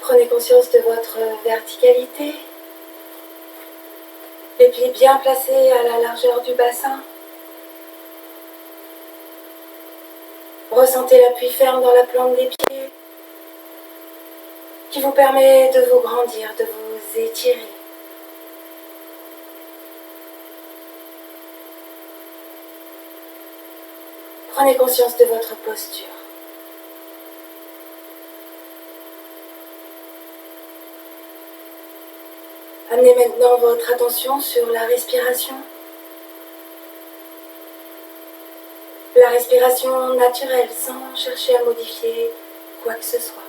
Prenez conscience de votre verticalité, les pieds bien placés à la largeur du bassin. Ressentez l'appui ferme dans la plante des pieds qui vous permet de vous grandir, de vous étirer. Prenez conscience de votre posture. Amenez maintenant votre attention sur la respiration. La respiration naturelle, sans chercher à modifier quoi que ce soit.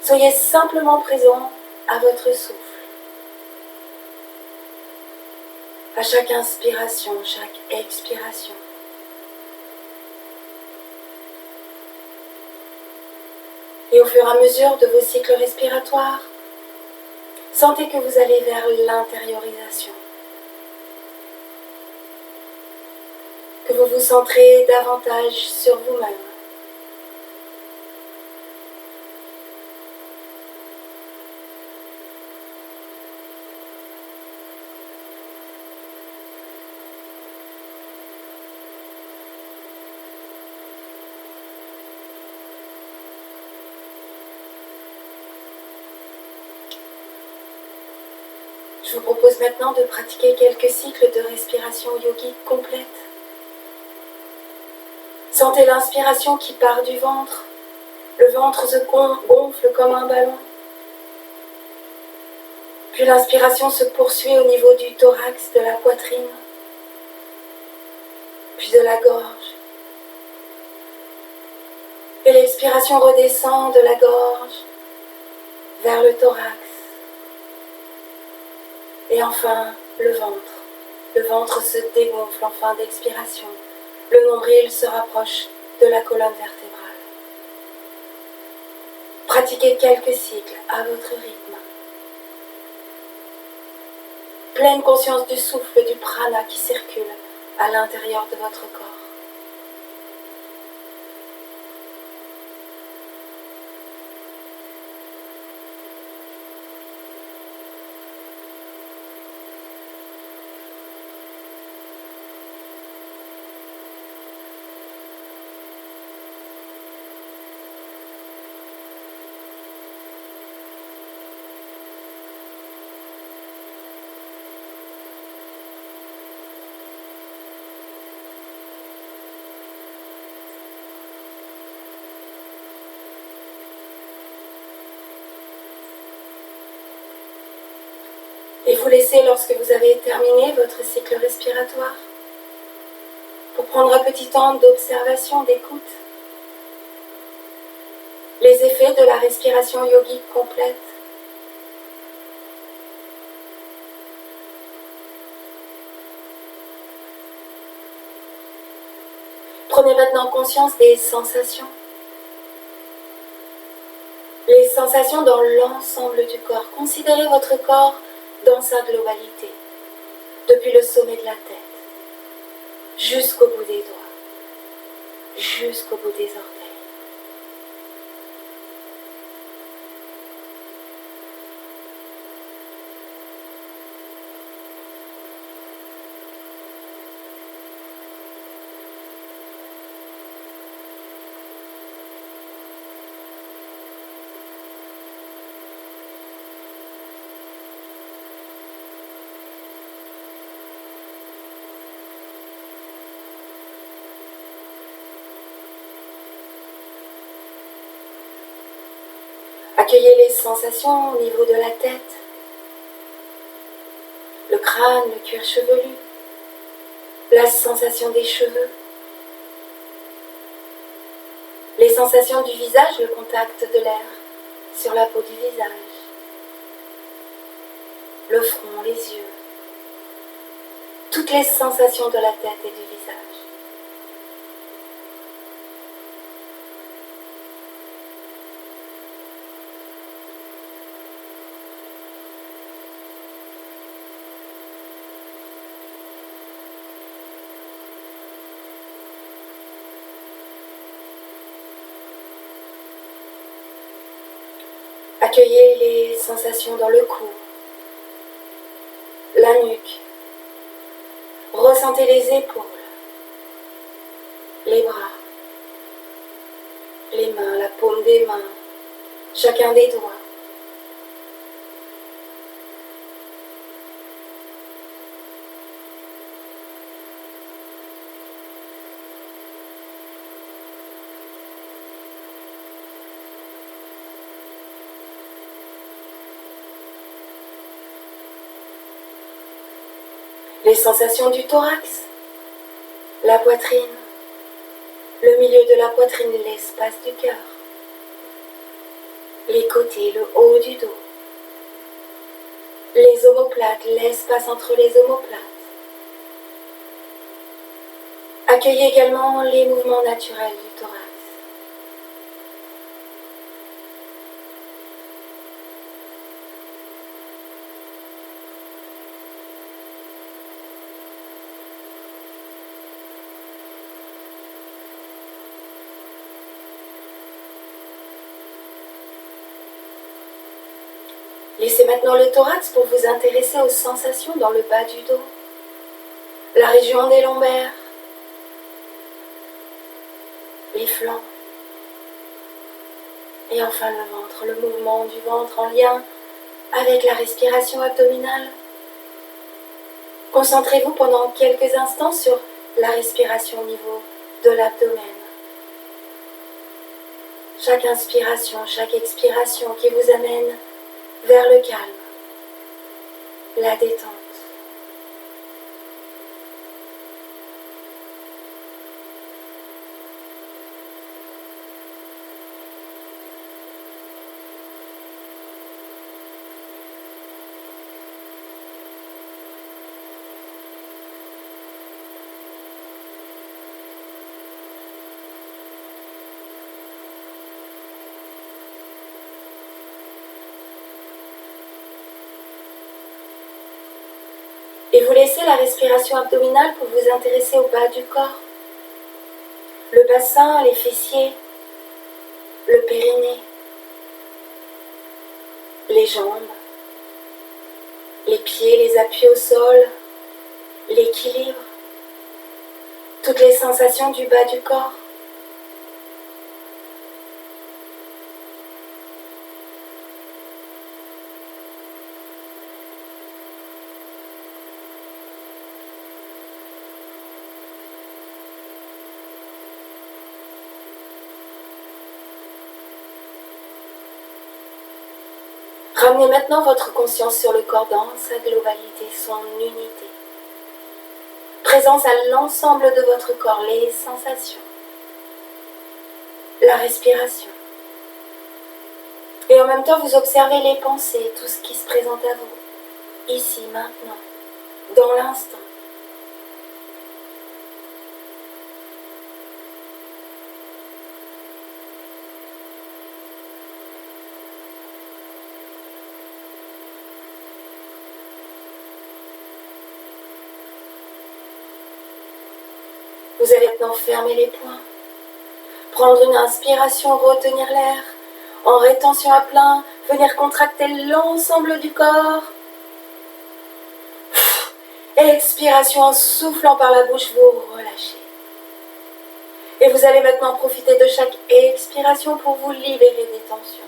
Soyez simplement présent à votre souffle. À chaque inspiration, chaque expiration. Et au fur et à mesure de vos cycles respiratoires, sentez que vous allez vers l'intériorisation. Que vous vous centrez davantage sur vous-même. Je vous propose maintenant de pratiquer quelques cycles de respiration yogique complète. Sentez l'inspiration qui part du ventre. Le ventre se gonfle comme un ballon. Puis l'inspiration se poursuit au niveau du thorax, de la poitrine, puis de la gorge. Et l'expiration redescend de la gorge vers le thorax. Et enfin, le ventre. Le ventre se dégonfle en fin d'expiration. Le nombril se rapproche de la colonne vertébrale. Pratiquez quelques cycles à votre rythme. Pleine conscience du souffle, du prana qui circule à l'intérieur de votre corps. Et vous laissez, lorsque vous avez terminé votre cycle respiratoire, pour prendre un petit temps d'observation, d'écoute, les effets de la respiration yogique complète. Prenez maintenant conscience des sensations. Les sensations dans l'ensemble du corps. Considérez votre corps dans sa globalité, depuis le sommet de la tête, jusqu'au bout des doigts, jusqu'au bout des orteils. Accueillez les sensations au niveau de la tête, le crâne, le cuir chevelu, la sensation des cheveux, les sensations du visage, le contact de l'air sur la peau du visage, le front, les yeux, toutes les sensations de la tête et du visage. Accueillez les sensations dans le cou, la nuque. Ressentez les épaules, les bras, les mains, la paume des mains, chacun des doigts. Les sensations du thorax, la poitrine, le milieu de la poitrine, l'espace du cœur, les côtés, le haut du dos, les omoplates, l'espace entre les omoplates. Accueillez également les mouvements naturels du thorax. Laissez maintenant le thorax pour vous intéresser aux sensations dans le bas du dos, la région des lombaires, les flancs, et enfin le ventre, le mouvement du ventre en lien avec la respiration abdominale. Concentrez-vous pendant quelques instants sur la respiration au niveau de l'abdomen. Chaque inspiration, chaque expiration qui vous amène vers le calme, la détente. Et vous laissez la respiration abdominale pour vous intéresser au bas du corps. Le bassin, les fessiers, le périnée, les jambes, les pieds, les appuis au sol, l'équilibre, toutes les sensations du bas du corps. Ramenez maintenant votre conscience sur le corps dans sa globalité, son unité. Présence à l'ensemble de votre corps, les sensations, la respiration. Et en même temps, vous observez les pensées, tout ce qui se présente à vous, ici, maintenant, dans l'instant. Vous allez maintenant fermer les poings, prendre une inspiration, retenir l'air, en rétention à plein, venir contracter l'ensemble du corps. Expiration en soufflant par la bouche, vous relâchez. Et vous allez maintenant profiter de chaque expiration pour vous libérer des tensions.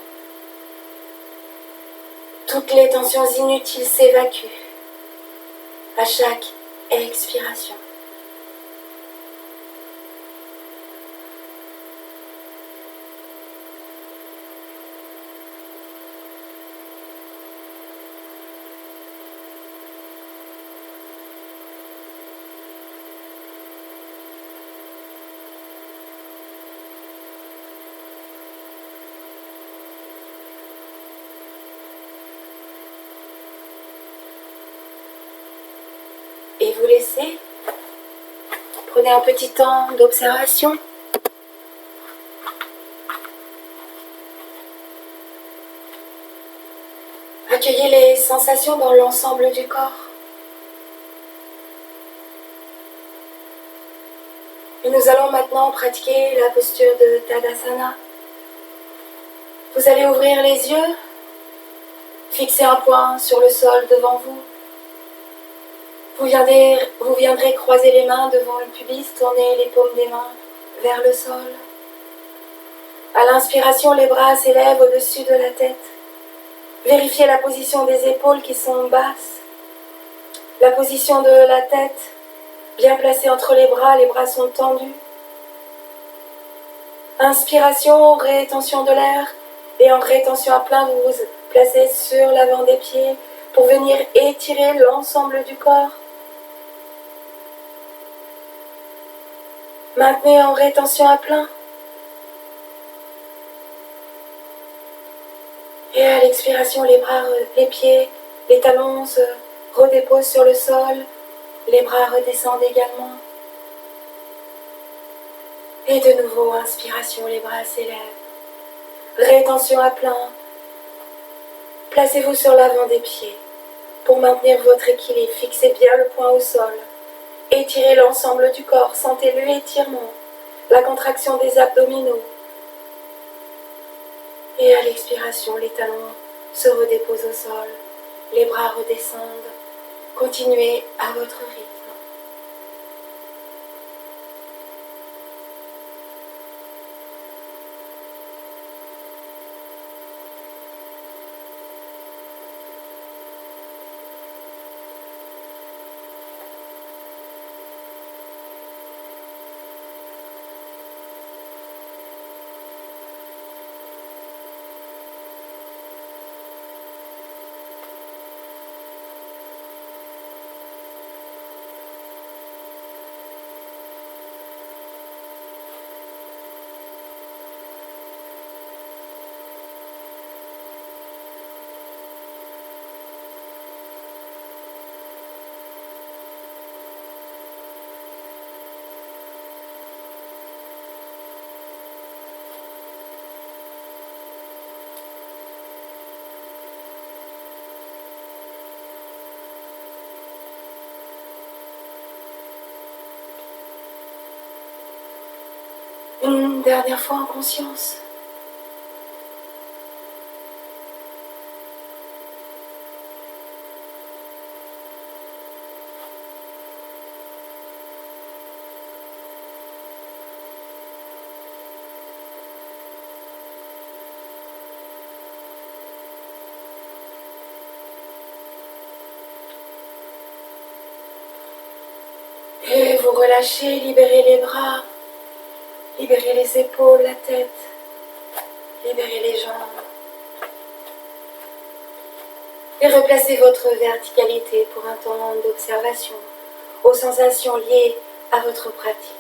Toutes les tensions inutiles s'évacuent à chaque expiration. Et vous laissez, prenez un petit temps d'observation. Accueillez les sensations dans l'ensemble du corps. Et nous allons maintenant pratiquer la posture de Tadasana. Vous allez ouvrir les yeux Fixez un point sur le sol devant vous. Vous viendrez croiser les mains devant le pubis, tourner les paumes des mains vers le sol. À l'inspiration, les bras s'élèvent au-dessus de la tête. Vérifiez la position des épaules qui sont basses. La position de la tête, bien placée entre les bras sont tendus. Inspiration, rétention de l'air, et en rétention à plein, vous vous placez sur l'avant des pieds pour venir étirer l'ensemble du corps. Maintenez en rétention à plein. Et à l'expiration, les pieds, les talons se redéposent sur le sol, les bras redescendent également. Et de nouveau, inspiration, les bras s'élèvent. Rétention à plein. Placez-vous sur l'avant des pieds pour maintenir votre équilibre. Fixez bien le poing au sol. Étirez l'ensemble du corps. Sentez l'étirement, la contraction des abdominaux. Et à l'expiration, les talons se redéposent au sol. Les bras redescendent. Continuez à votre rythme. Une dernière fois en conscience. Et vous relâchez, libérez les bras, libérez les épaules, la tête, libérez les jambes. Et replacez votre verticalité pour un temps d'observation aux sensations liées à votre pratique.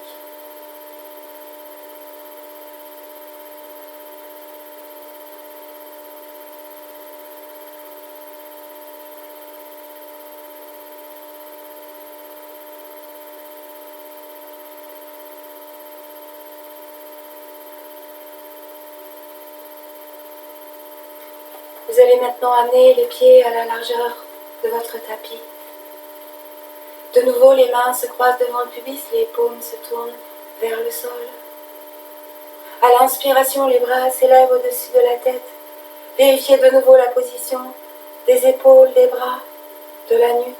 Vous allez maintenant amener les pieds à la largeur de votre tapis. De nouveau, les mains se croisent devant le pubis, les paumes se tournent vers le sol. À l'inspiration, les bras s'élèvent au-dessus de la tête. Vérifiez de nouveau la position des épaules, des bras, de la nuque.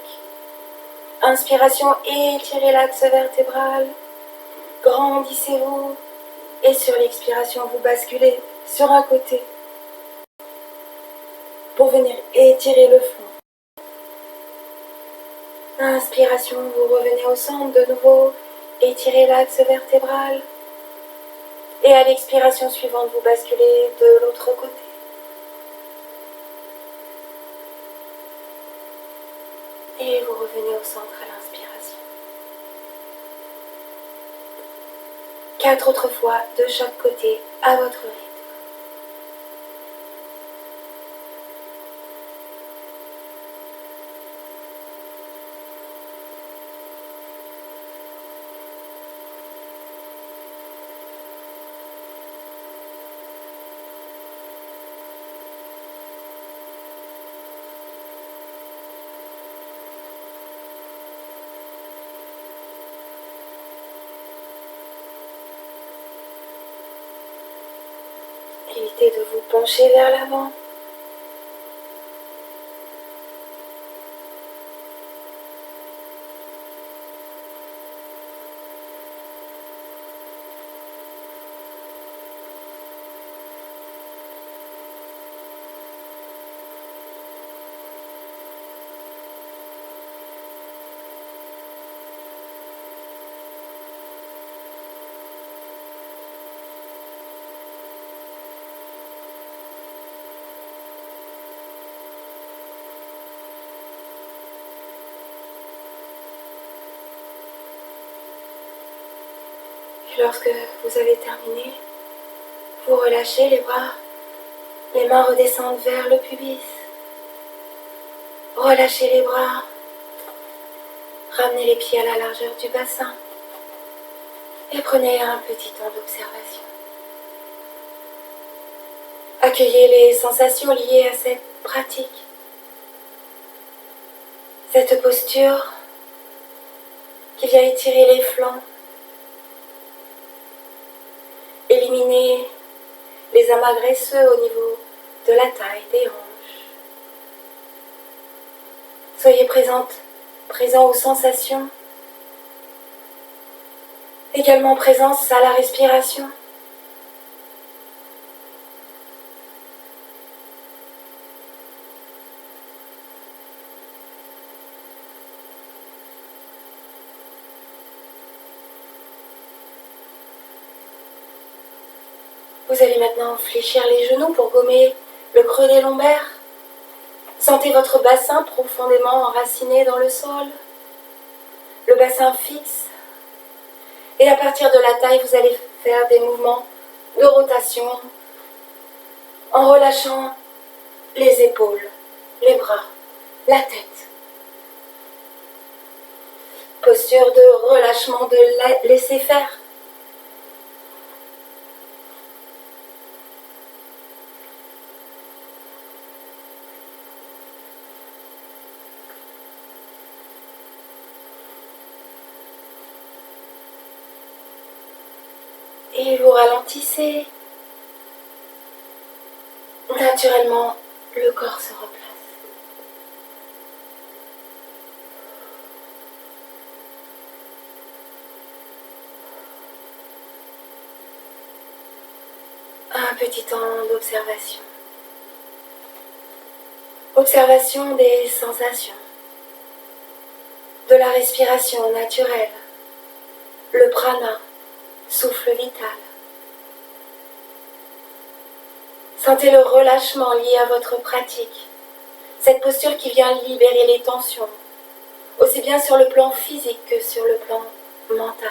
Inspiration, étirez l'axe vertébral. Grandissez-vous. Et sur l'expiration, vous basculez sur un côté pour venir étirer le fond. Inspiration, vous revenez au centre de nouveau, étirez l'axe vertébral. Et à l'expiration suivante, vous basculez de l'autre côté. Et vous revenez au centre à l'inspiration. 4 autres fois de chaque côté à votre rythme. Évitez de vous pencher vers l'avant. Lorsque vous avez terminé, vous relâchez les bras, les mains redescendent vers le pubis. Relâchez les bras, ramenez les pieds à la largeur du bassin et prenez un petit temps d'observation. Accueillez les sensations liées à cette pratique, cette posture qui vient étirer les flancs, éliminer les amas graisseux au niveau de la taille, des hanches. Soyez présent aux sensations, également présence à la respiration. Vous allez maintenant fléchir les genoux pour gommer le creux des lombaires. Sentez votre bassin profondément enraciné dans le sol, le bassin fixe. Et à partir de la taille, vous allez faire des mouvements de rotation en relâchant les épaules, les bras, la tête. Posture de relâchement, de laisser faire. Et vous ralentissez. Naturellement, le corps se replace. Un petit temps d'observation. Observation des sensations, de la respiration naturelle, le prana, souffle vital. Sentez le relâchement lié à votre pratique, cette posture qui vient libérer les tensions, aussi bien sur le plan physique que sur le plan mental.